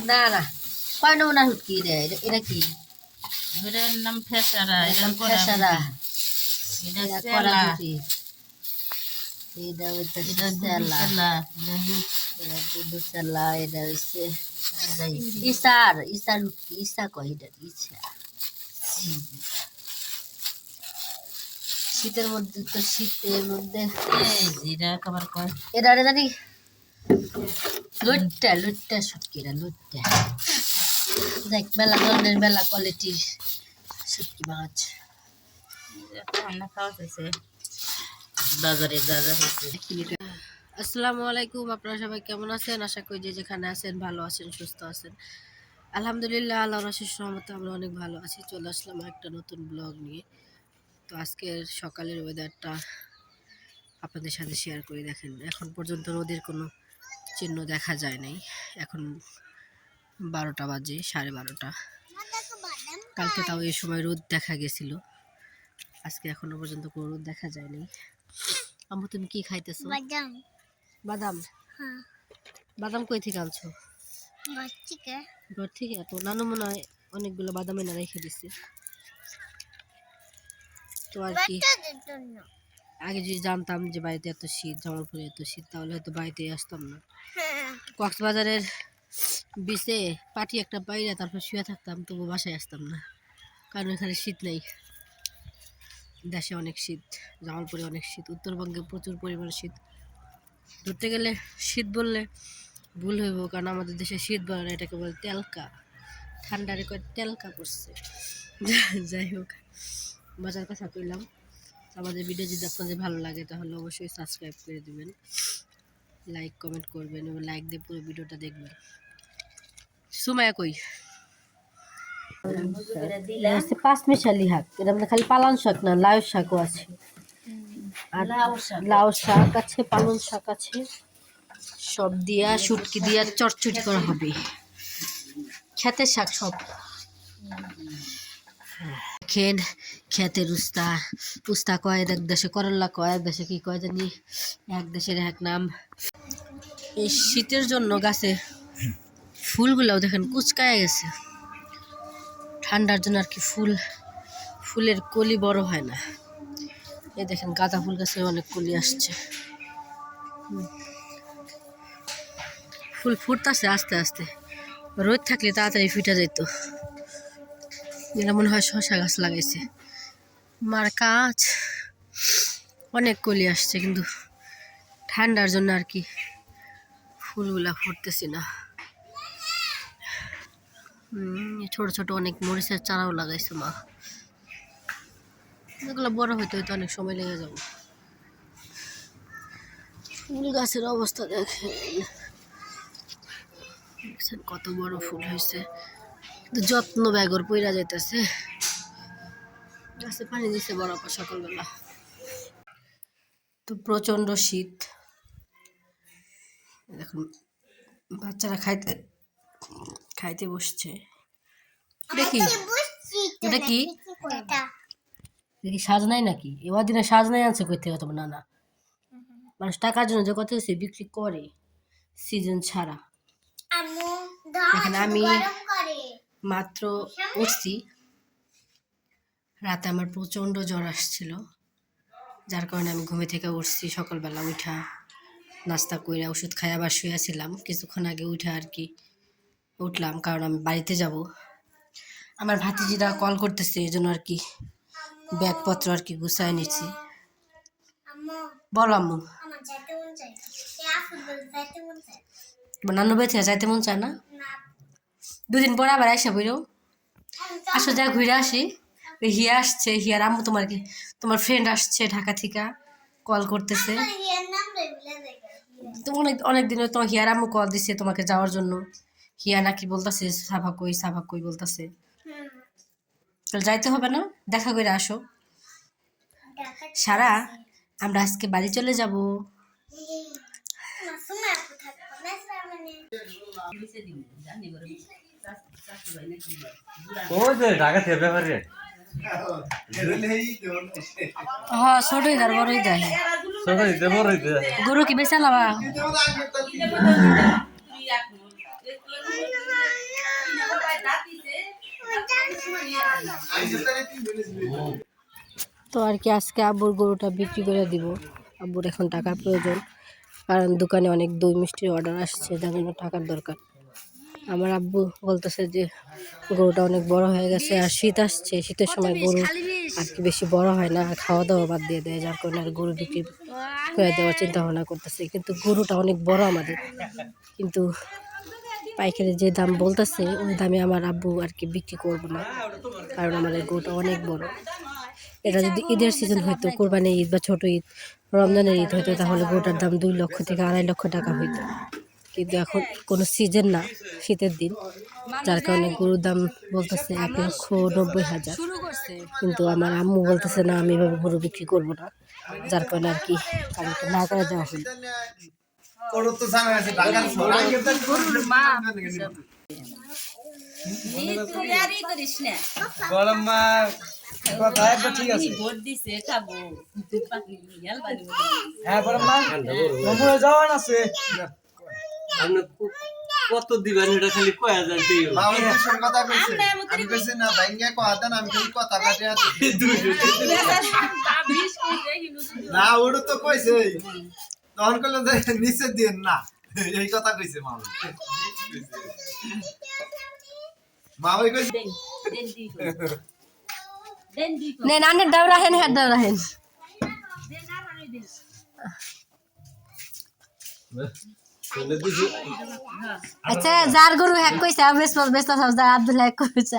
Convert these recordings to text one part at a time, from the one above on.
না না কয় নমুনা হুটকি রে এটা কি এটার নাম ফেসারা, এটার ফেসারা এটা এটা সেলা, কড়াইশুঁটি এটা হচ্ছে এটা সেলা সেলা, এটা দুধ সেলা এটা হচ্ছে ইসার হুটকি ইসা কয় এটা ইসা শীতের মধ্যে তো শীতের মধ্যে এটা খাবার কয় এটা জানি লুটটা শুটকি এটা লুটটা দেখ মেলা ধরনের মেলা কোয়ালিটির শুটকি মাছ রান্না খাওয়া হয়েছে বাজারে যা যা হয়েছে। আসসালামু আলাইকুম, আপনারা সবাই কেমন আছেন? আশা করি যে যেখানে আছেন ভালো আছেন, সুস্থ আছেন। আলহামদুলিল্লাহ, আল্লাহর অশেষ রহমতে আমরা অনেক ভালো আছি। চলে আসলাম একটা নতুন ব্লগ নিয়ে। তো আজকের সকালের ওয়েদারটা আপনাদের সাথে শেয়ার করে দেখেন। এখন পর্যন্ত রোদের কোনো চিহ্ন দেখা যায় নাই। এখন 12টা বাজে, 12:30। কালকে তাও এই সময় রোদ দেখা গেছিল, আজকে এখনো পর্যন্ত কোনো রোদ দেখা যায়নি। আম্মু তুমি কি খাইতেছো? বাদাম। বাদাম কই থেকে আনছো? ঘর থেকে। তো নানু মনে হয় অনেকগুলো বাদাম এনে রেখে দিচ্ছে। তো আর কি, আগে যদি জানতাম যে বাড়িতে এত শীত, জামালপুরে এত শীত, তাহলে হয়তো বাড়িতে আসতাম না। কক্সবাজারের বিচে পাটি একটা পাইরা তারপর শুয়ে থাকতাম, তবু বাসায় আসতাম না, কারণ এখানে শীত নেই। দেশে অনেক শীত, জামালপুরে অনেক শীত, উত্তরবঙ্গে প্রচুর পরিমাণে শীত। ধরতে গেলে শীত বললে ভুল হইব, কারণ আমাদের দেশে শীত বলে না, এটাকে বলে তেলকা। ঠান্ডারে কয় তেলকা পড়ছে। যাই হোক, মজার কথা কইলাম। আমাদের ভিডিও যদি আপনাদের ভালো লাগে তাহলে অবশ্যই সাবস্ক্রাইব করে দিবেন, লাইক কমেন্ট করবেন এবং লাইক দিয়ে পুরো ভিডিওটা দেখবেন। সুমায়া কই? পাঁচ মিশালি শাক, এটা মানে খালি পালং শাক না, লাউ শাকও আছে, আর লাউ শাক আছে, পালং শাক আছে, সব দিয়া শুটকি দিয়া চটচটি করা হবে। খেতের শাক সব। খেন খেতের উস্তা, উস্তা কয় এক দেশে, করল্লা কয় এক দেশে, কি কয় জানি, এক দেশের এক নাম। এই শীতের জন্য গাছে ফুলগুলাও দেখেন কুচকায় গেছে, ঠান্ডার জন্য আর কি। ফুলের কলি বড় হয় না। এই দেখেন গাঁদা ফুল গাছে অনেক কলি আসছে, ফুল ফুটতেছে আস্তে আস্তে। রোদ থাকলে তাড়াতাড়ি ফুটে যেত। এরা মনে হয় শশা গাছ লাগাইছে। মার কাজ অনেক কলি আসছে, কিন্তু ঠান্ডার জন্য আর কি ফুলগুলা ফুটতেছি না। ছোট ছোট অনেক মরিচের চারাও লাগাইছে মা, এগুলো বড় হইতে হইতে অনেক সময় লেগে যাবে। ফুল গাছের অবস্থা দেখেন, কত বড় ফুল হয়েছে, কিন্তু যত্ন ব্যাগর পইরা যাইতেছে। গাছে পানি দিছে বরাবর সকালবেলা। তো প্রচন্ড শীত। এখন বাচ্চারা খাইতে খাইতে বসছে। দেখি এটা কি দেখি সাজ নাই নাকি? এবার দিনে সাজ নাই আনছে কই থেকে তোমার নানা? মানুষ টাকার জন্য যে কত কিছু বিক্রি করে সিজন ছাড়া। দেখেন আমি মাত্র উঠছি, রাতে আমার প্রচণ্ড জ্বর আসছিল, যার কারণে আমি ঘুমে থেকে উঠছি সকালবেলা। উঠা নাস্তা কইরা ওষুধ খাই আবার শুয়েছিলাম, কিছুক্ষণ আগে উঠা আর কি উঠলাম, কারণ আমি বাড়িতে যাব। আমার ভাতিজিরা কল করতেছে, এই জন্য আর কি ব্যাগপত্র আর কি গুছাই নিচ্ছি। বলো আম্মু। নানু বেঁচে যাইতে মন চায় না? দুদিন পরে আবার আইসা বইরো, আসো যা ঘুরে আসি। হিয়া আসছে, হিয়ার আম্মু তোমার ফ্রেন্ড আসছে ঢাকা থেকে, কল করতেছে। তো অনেক দিন তোমার হিয়ার আম্মু কল দিছে তোমাকে যাওয়ার জন্য। হিয়া নাকি বলতেছে সাভা কই বলতেছে। তাহলে যাইতে হবে না, দেখা করে আসো। সারা আমরা আজকে বাড়ি চলে যাব। হ্যাঁ ছোটই দার বড়ই দেয়, গরু কি বেচা লাবা? তো আর কি আজকে আব্বুর গরুটা বিক্রি করে দিব। আব্বুর এখন টাকার প্রয়োজন, কারণ দোকানে অনেক দই মিষ্টির অর্ডার আসছে, যার জন্য টাকার দরকার। আমার আব্বু বলতেছে যে গরুটা অনেক বড় হয়ে গেছে, আর শীত আসছে, শীতের সময় গরু আর কি বেশি বড় হয় না, আর খাওয়া দাওয়া বাদ দিয়ে দেয়, যার কারণে আর গরু বিক্রি করে দেওয়ার চিন্তা ভাবনা করতেছে। কিন্তু গরুটা অনেক বড় আমাদের, কিন্তু পাইকারি যে দাম বলতেছে ওই দামে আমার আব্বু আর কি বিক্রি করবো না, কারণ আমাদের গরুটা অনেক বড়। এটা যদি ঈদের সিজন হইতো, কোরবানি ঈদ বা ছোট ঈদ, রমজানের ঈদ হইতো, তাহলে গরুটার দাম 2 লক্ষ থেকে 2.5 লক্ষ টাকা হইতো। কিন্তু এখন কোনো সিজন না, শীতের দিন, যার কারণে গরুর দাম বলতেছে 1,90,000। কিন্তু আমার আম্মু বলতেছে না, আমি এভাবে গরু বিক্রি করবো না, যার কারণে আর কি কারণটা না করে দেওয়া হলো। কত দিবেন এটা খালি কয়া যায় কথা কইছে আমি কইছি না ভাইঙ্গা কয়া দেন আমি খালি কথা কাটে আছি না ওড়ো তো কইছে তখন কইলো যে নিচে দিন না এই কথা কইছে মামা মামা কইছে নেন আনে দাও রাখেন, হ্যাঁ দাও রাখেন। আচ্ছা যার গরু হ্যাক কইছে বেশ বেশ সব যা আব্দুল হ্যাক কইছে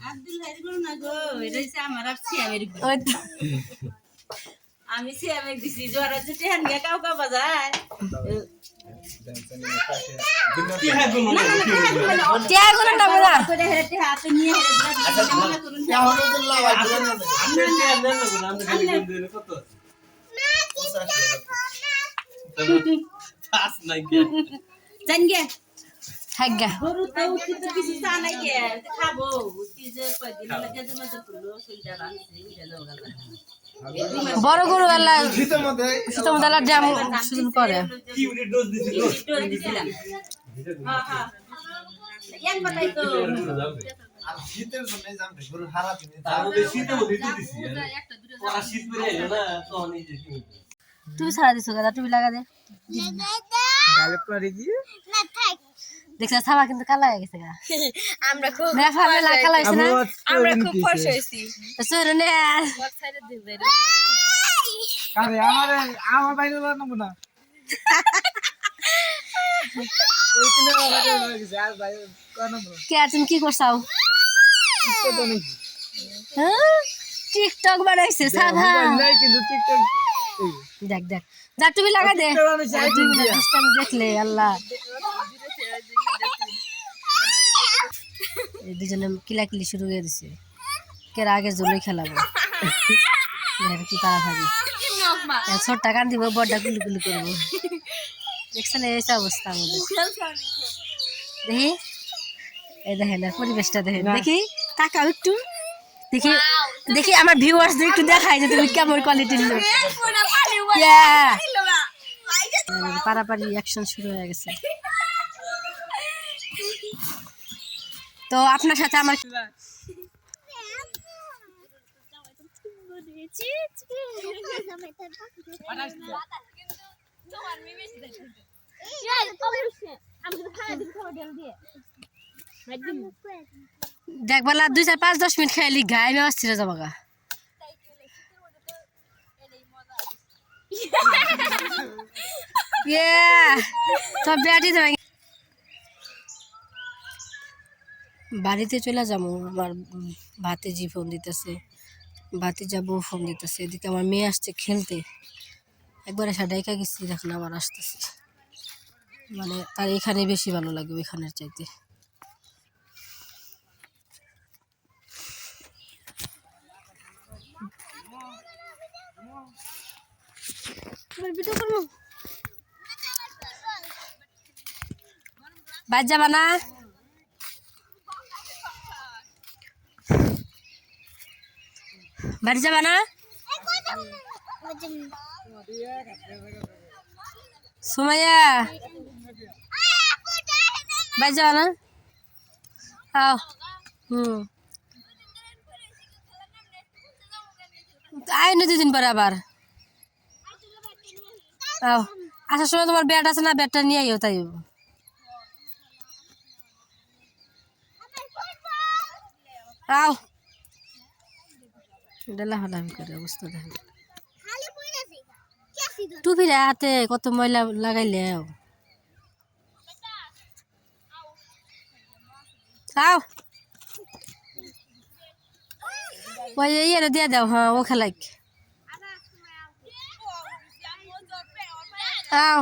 আব্দুল ভাইয়ের গরু না গো, এটা হচ্ছে আমার আর সিয়ামের গরু। আমি সিয়ামে দিছি জোয়ারা জুটি হান গিয়া কাউ কাউ বাজায় টিয়া গুলো না বলা করে হেতে হাতে নিয়ে হেতে মনে করুন কে হলো দিল্লা ভাই আপনি টিয়া দেন না কোন আমরা খালি দেন কত পাস নাই গে জান গে হ্যাক গা গরু তো উচিত কিছু চা নাই গে খাবো উচিত যে কয়দিন লাগে যে মজা করলো সেইটা রাখছে এটা যাও গেল বড় গরু আল্লাহ শীতের মধ্যে আল্লাহ জাম শুরু করে। কি উনি ডোজ দিছিল ডোজ দিছিলাম হ্যাঁ হ্যাঁ ইয়ান বাতাই তো আর শীতের জন্য জানতে গরু হারা দিন তার মধ্যে শীতে মধ্যে দিছি ওরা শীত পরে এলো না তখন এই যে কি তুই ছাড়া দিছো গাদা, তুমি লাগা দে ডাইরেক্ট করে দিয়ে দেখছ ছাবা কিন্তু কালা হয়ে গেছে গা। আমরা খুব মেফা মেলা কালা হইছে না, আমরা খুব খুশি হইছি। সরনে আরে আমার বাইরে নামবো না এইখানে আমাকে হয়ে গেছে আর ভাই কোন নম্বর কে তুমি কি করছাও? হ্যাঁ টিকটক বানাইছে সাধা, নাই কিন্তু টিকটক দেখ দেখ যা তুমি লাগা দে, আমি দেখলে আল্লাহ এই দুজনে কিলাকিলি শুরু করে দিছে, কে আগে জলই খেলাবো কি তারা ভাবি ছোটটা কান দিব, বড়টা গুলি গুলি করবো। দেখছেন এই অবস্থা আমাদের, দেখি এই দেখেন আর পরিবেশটা দেখেন, দেখি তাকাও একটু, দেখি দেখি আমার ভিউয়ার্সদের একটু দেখাই যে তুমি কেমন কোয়ালিটির লোক। পারাপারি অ্যাকশন শুরু হয়ে গেছে। তো আপনার সাথে আমার দেখবেলা 2 4 5 10 মিনিট খেয়ালি গায়ে আমি অস্থির যাবো গা। তো ব্যাটি দেবে বাড়িতে চলে যাবো, আমার ভাতিজি ফোন দিতেছে, ভাতিজা বউ ফোন দিতেছে, এদিকে আমার মেয়ে আসছে খেলতে, একবার এসে ডাইকা গেছি, দেখুন আবার আসতেছে, মানে তার এখানে বেশি ভালো লাগে ওইখানের চাইতে। বাদ যাবা না? বাড়ি যাবা না? সুমাইয়া বাড়ি যাবা না? আও আয় না 2 দিন পরে আবার আও আসার সময় তোমার ব্যাট আছে না ব্যাটটা নিয়ে আইও তাই আও ডেলা হালামি করে অবস্থা দেখেন টুপির হাতে কত ময়লা লাগাইলে আও ওই ইয়ে দিয়ে দাও হ্যাঁ ও খেলাই আও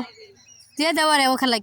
দিয়ে দাও আরে ও খেলাই